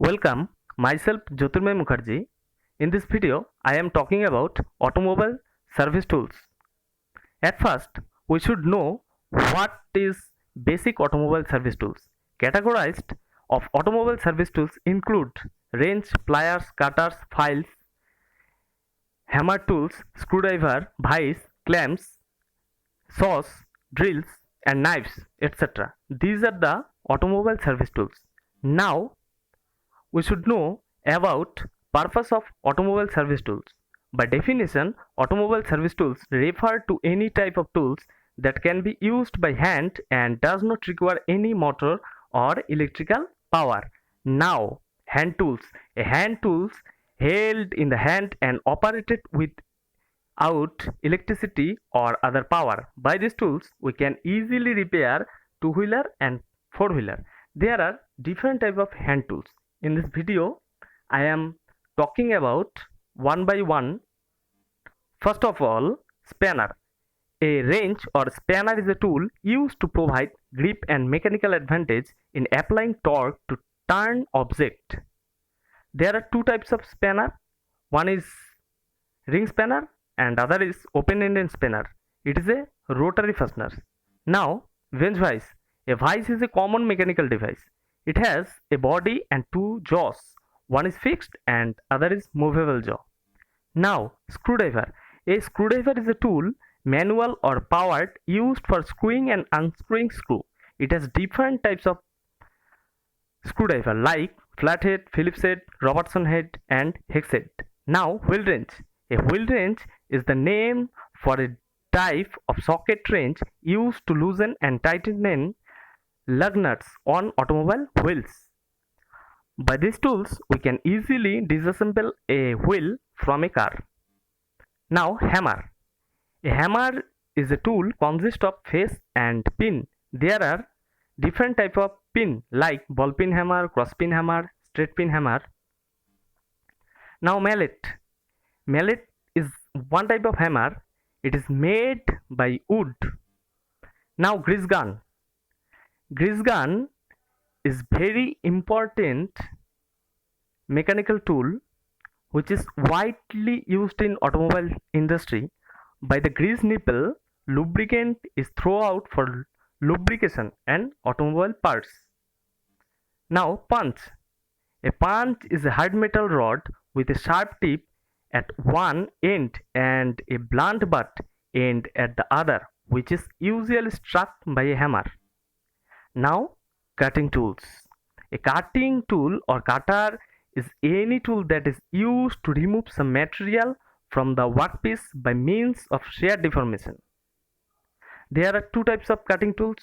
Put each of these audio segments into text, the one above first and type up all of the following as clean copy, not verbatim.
Welcome, myself Jyotirmay Mukherjee. In this video, I am talking about automobile service tools. At first, we should know what is basic automobile service tools. Categorized of automobile service tools include wrench, pliers, cutters, files, hammer tools, screwdriver, vice, clamps, saws, drills, and knives, etc. These are the automobile service tools. Now, we should know about purpose of automobile service tools. By definition, automobile service tools refer to any type of tools that can be used by hand and does not require any motor or electrical power. Now, hand tools. A hand tools held in the hand and operated without electricity or other power. By these tools, we can easily repair two-wheeler and four-wheeler. There are different type of hand tools. In this video, I am talking about one by one. First of all, spanner. A wrench or spanner is a tool used to provide grip and mechanical advantage in applying torque to turn object. There are two types of spanner. One is ring spanner and other is open-ended spanner. It is a rotary fastener. Now, wrench vise. A vise is a common mechanical device. It has a body and two jaws. One is fixed and other is movable jaw. Now, screwdriver. A screwdriver is a tool, manual or powered, used for screwing and unscrewing screw. It has different types of screwdriver like flathead, Phillips head, Robertson head, and hex head. Now, wheel wrench. A wheel wrench is the name for a type of socket wrench used to loosen and tighten lug nuts on automobile wheels. By these tools, we can easily disassemble a wheel from a car. Now, hammer. A hammer is a tool consists of face and pin. There are different type of pin like ball pin hammer, cross pin hammer, straight pin hammer. Now, mallet. Mallet is one type of hammer. It is made by wood. Now, grease gun. Grease gun is very important mechanical tool which is widely used in automobile industry. By the grease nipple, lubricant is thrown out for lubrication and automobile parts. Now, punch. A punch is a hard metal rod with a sharp tip at one end and a blunt butt end at the other, which is usually struck by a hammer. Now, cutting tools. A cutting tool or cutter is any tool that is used to remove some material from the workpiece by means of shear deformation. There are two types of cutting tools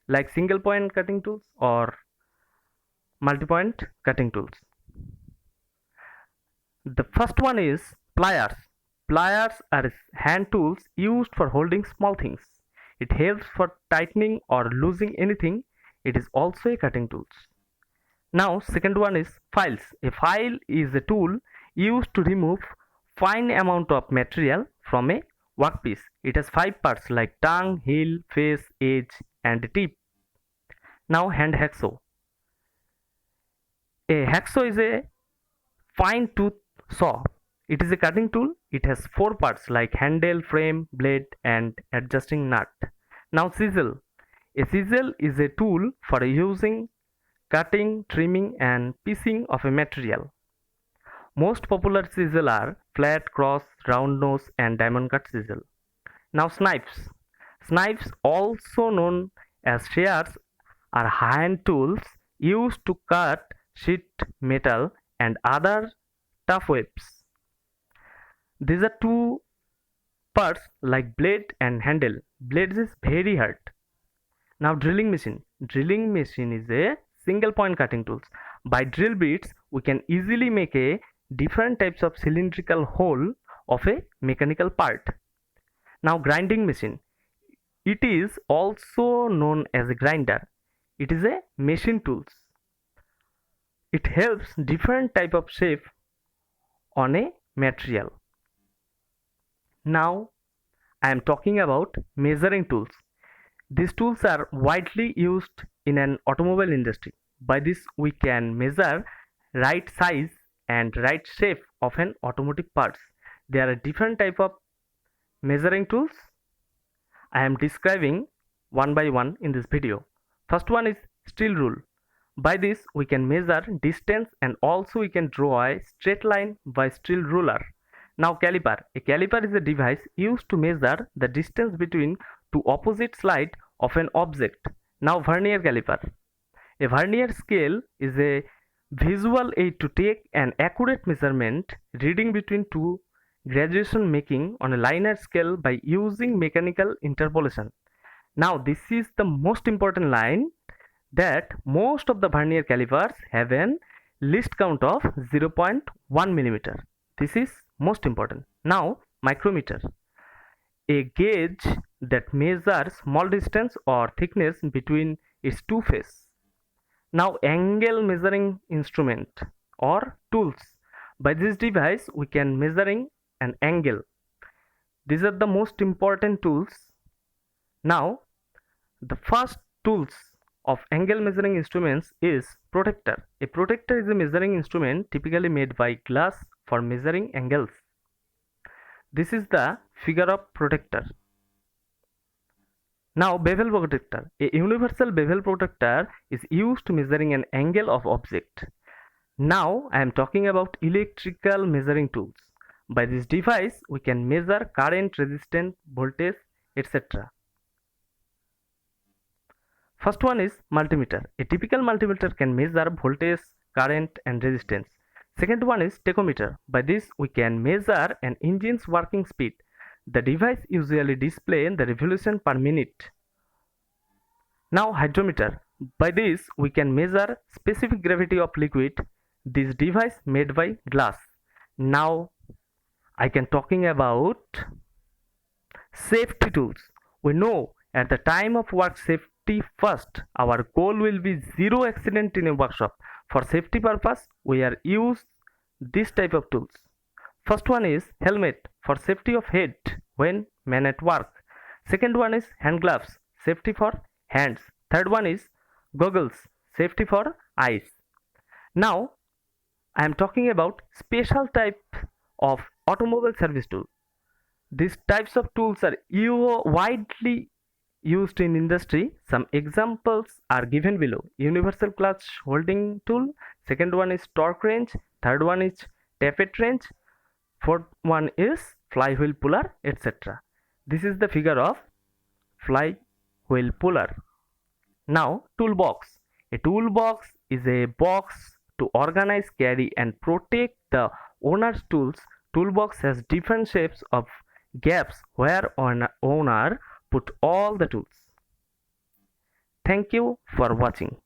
like single point cutting tools or multi-point cutting tools. The first one is pliers. Pliers are hand tools used for holding small things. It helps for tightening or loosening anything. It is also a cutting tool. Now, second one is files. A file is a tool used to remove fine amount of material from a workpiece. It has 5 parts like tongue, heel, face, edge, and tip. Now, hand hacksaw. A hacksaw is a fine tooth saw. It is a cutting tool. It has 4 parts like handle, frame, blade, and adjusting nut. Now, chisel. A chisel is a tool for using cutting, trimming, and piecing of a material. Most popular chisel are flat, cross, round nose, and diamond cut chisel. Now, knives. Knives, also known as shears, are hand tools used to cut sheet metal and other tough webs. These are two parts like blade and handle. Blade is very hard. Now, drilling machine. Drilling machine is a single point cutting tools. By drill bits, we can easily make a different types of cylindrical hole of a mechanical part. Now, grinding machine. It is also known as a grinder. It is a machine tools. It helps different type of shape on a material. Now, I am talking about measuring tools. These tools are widely used in an automobile industry. By this, we can measure right size and right shape of an automotive parts. There are different type of measuring tools. I am describing one by one in this video. First one is steel rule. By this we can measure distance and also we can draw a straight line by steel ruler. Now caliper. A caliper is a device used to measure the distance between two opposite sides of an object. Now vernier caliper. A vernier scale is a visual aid to take an accurate measurement reading between two graduation making on a linear scale by using mechanical interpolation. Now this is the most important line, that most of the vernier calipers have an least count of 0.1 millimeter. This is most important. Now micrometer, a gauge that measures small distance or thickness between its two faces. Now angle measuring instrument or tools. By this device we can measuring an angle. These are the most important tools. Now the first tools of angle measuring instruments is protractor. A protractor is a measuring instrument typically made by glass for measuring angles. This is the figure of protractor. Now bevel protractor. A universal bevel protractor is used to measuring an angle of object. Now I am talking about electrical measuring tools. By this device we can measure current, resistance, voltage, etc. First one is multimeter. A typical multimeter can measure voltage, current and resistance. Second one is tachometer. By this we can measure an engine's working speed. The device usually displays the revolution per minute. Now hydrometer. By this we can measure specific gravity of liquid. This device made by glass. Now I can talking about safety tools. We know at the time of work safety first, our goal will be zero accident in a workshop. For safety purpose we are use this type of tools. First one is helmet for safety of head when man at work. Second one is hand gloves, safety for hands. Third one is goggles, safety for eyes. Now I am talking about special type of automobile service tool. These types of tools are widely used in industry. Some examples are given below. Universal clutch holding tool. Second one is torque wrench. Third one is tappet wrench. Fourth one is flywheel puller, etc. This is the figure of flywheel puller. Now toolbox. A toolbox is a box to organize, carry and protect the owner's tools. Toolbox has different shapes of gaps where owner put all the tools. Thank you for watching.